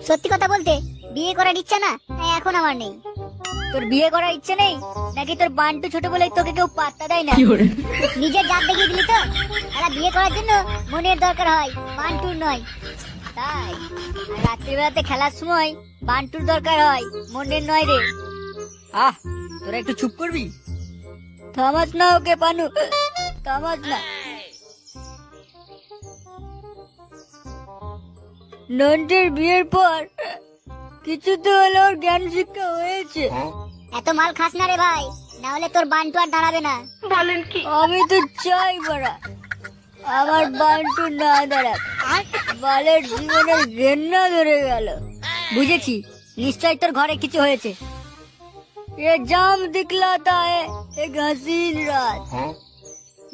সত্যি কথা বলতে বিয়ে করার ইচ্ছা না এখন আমার নেই। তোর বিয়ে করার ইচ্ছে নেই নাকি তোর বান্টু ছোট বলে তোকে কেউ পাত্তা দেয় না? নিজের জাত দেখিয়ে দিলি তো। আর বিয়ে করার জন্য মনের দরকার হয়, বান্টুর নয়। তাই রাত্রিবেলাতে খেলার সময় বান্টুর দরকার হয়, মনের নয় রে। আহ, তোরা একটু চুপ করবি? থামাস না ওকে পানু, থামাস না। নন্টের বিয়ের পর কিছু তো হলো ওর জ্ঞান শিক্ষা হয়েছে। এত মাল খাস না রে ভাই, না হলে তোর বান্টু আর দাঁড়াবে না। বলেন কি? আমি তো চাই বড়া আমার বান্টু না দাঁড়াক, বালের জীবনের ঘেন্না ধরে গেল। বুঝেছি, নিশ্চয় তোর ঘরে কিছু হয়েছে। ये जाम दिखलाता है एक हसीन रात,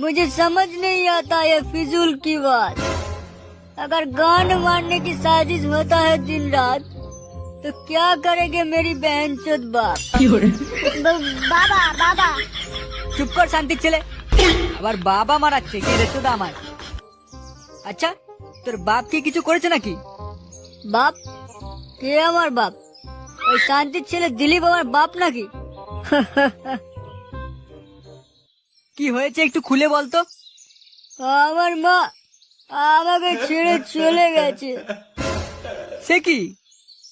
मुझे समझ नहीं आता ये फिजूल की बात। अगर गान मारने की साजिश होता है दिन रात, तो क्या करेंगे मेरी बहन चोद बाप। बाबा बाबा চুপ কর শান্তির ছেলে, আবার বাবা মারাচ্ছে কে রে চোদা আমার? আচ্ছা, তোর বাপ কি কিছু করেছে নাকি? বাপ? কে আমার বাপ? ওই শান্তির ছেলে দিলীপ আমার বাপ নাকি? কি হয়েছে একটু খুলে বলতো। আমার মা আমাকে ছেড়ে চলে গেছে। সে কি?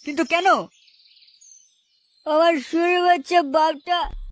কিন্তু কেন? আমার শুরু বাচ্চা বাপটা